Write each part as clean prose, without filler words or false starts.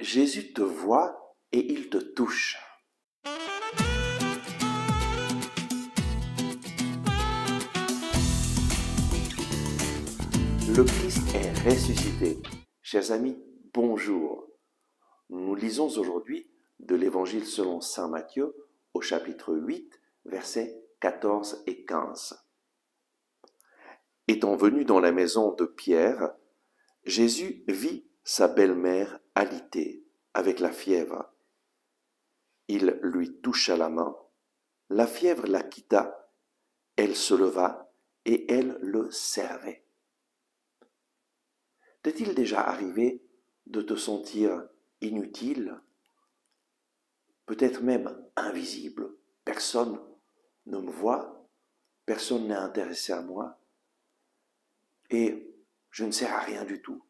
Jésus te voit et il te touche. Le Christ est ressuscité. Chers amis, bonjour. Nous lisons aujourd'hui de l'Évangile selon saint Matthieu au chapitre 8, versets 14 et 15. Étant venu dans la maison de Pierre, Jésus vit sa belle-mère alitée avec la fièvre. Il lui toucha la main, la fièvre la quitta, elle se leva et elle le servait. T'est-il déjà arrivé de te sentir inutile, peut-être même invisible? Personne ne me voit, personne n'est intéressé à moi et je ne sers à rien du tout.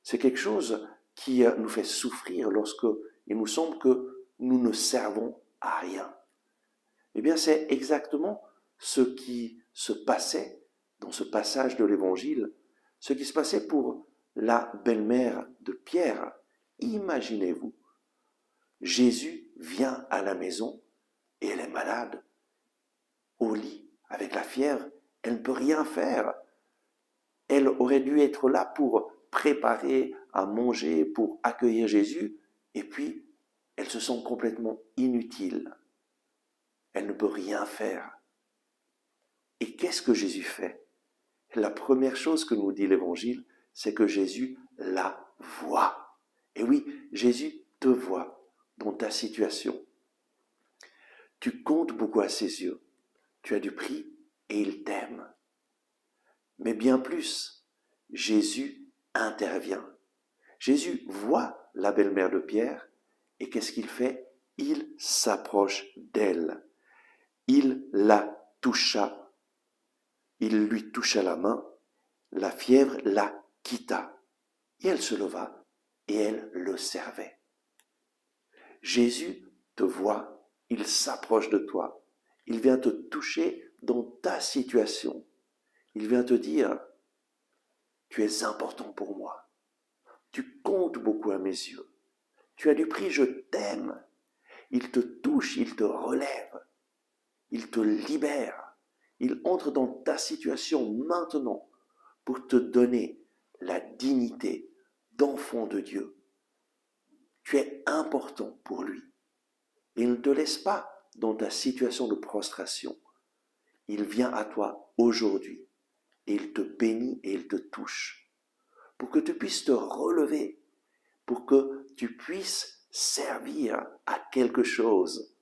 C'est quelque chose qui nous fait souffrir lorsque il nous semble que nous ne servons à rien. Eh bien, c'est exactement ce qui se passait dans ce passage de l'Évangile, ce qui se passait pour la belle-mère de Pierre. Imaginez-vous, Jésus vient à la maison et elle est malade, au lit, avec la fièvre, elle ne peut rien faire. Elle aurait dû être là pour préparer à manger, pour accueillir Jésus, et puis elle se sent complètement inutile. Elle ne peut rien faire. Et qu'est-ce que Jésus fait? La première chose que nous dit l'Évangile, c'est que Jésus la voit. Et oui, Jésus te voit dans ta situation. Tu comptes beaucoup à ses yeux. Tu as du prix et il t'aime. Mais bien plus, Jésus intervient. Jésus voit la belle-mère de Pierre et qu'est-ce qu'il fait? Il s'approche d'elle. Il la toucha. Il lui toucha la main. La fièvre la quitta. Et elle se leva et elle le servait. Jésus te voit, il s'approche de toi. Il vient te toucher dans ta situation. Il vient te dire, tu es important pour moi. Tu comptes beaucoup à mes yeux. Tu as du prix, je t'aime. Il te touche, il te relève. Il te libère. Il entre dans ta situation maintenant pour te donner la dignité d'enfant de Dieu. Tu es important pour lui. Il ne te laisse pas dans ta situation de prostration. Il vient à toi aujourd'hui et il te bénit et il te touche pour que tu puisses te relever, pour que tu puisses servir à quelque chose.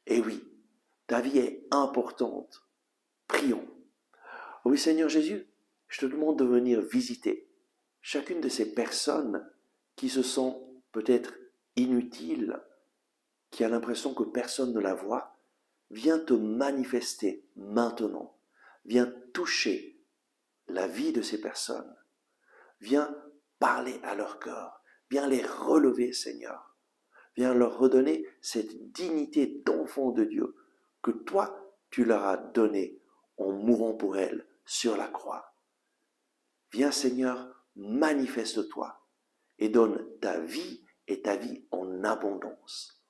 Et oui, ta vie est importante. Prions. Oui, Seigneur Jésus, je te demande de venir visiter chacune de ces personnes qui se sentent peut-être inutiles, qui a l'impression que personne ne la voit. Viens te manifester maintenant. Viens toucher la vie de ces personnes. Viens parler à leur cœur. Viens les relever, Seigneur. Viens leur redonner cette dignité d'enfant de Dieu que toi, tu leur as donnée en mourant pour elles sur la croix. Viens, Seigneur, manifeste-toi et donne ta vie et ta vie en abondance.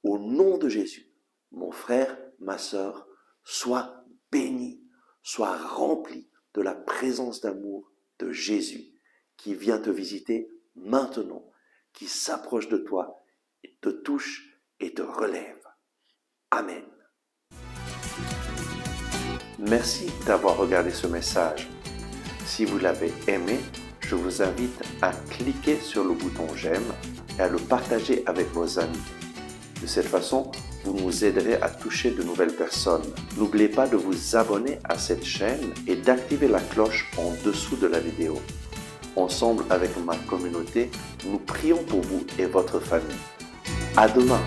Au nom de Jésus, mon frère, ma sœur, sois béni, sois rempli de la présence d'amour de Jésus qui vient te visiter maintenant, qui s'approche de toi, et te touche et te relève. Amen. Merci d'avoir regardé ce message. Si vous l'avez aimé, je vous invite à cliquer sur le bouton j'aime et à le partager avec vos amis. De cette façon, vous nous aiderez à toucher de nouvelles personnes. N'oubliez pas de vous abonner à cette chaîne et d'activer la cloche en dessous de la vidéo. Ensemble avec ma communauté, nous prions pour vous et votre famille. À demain!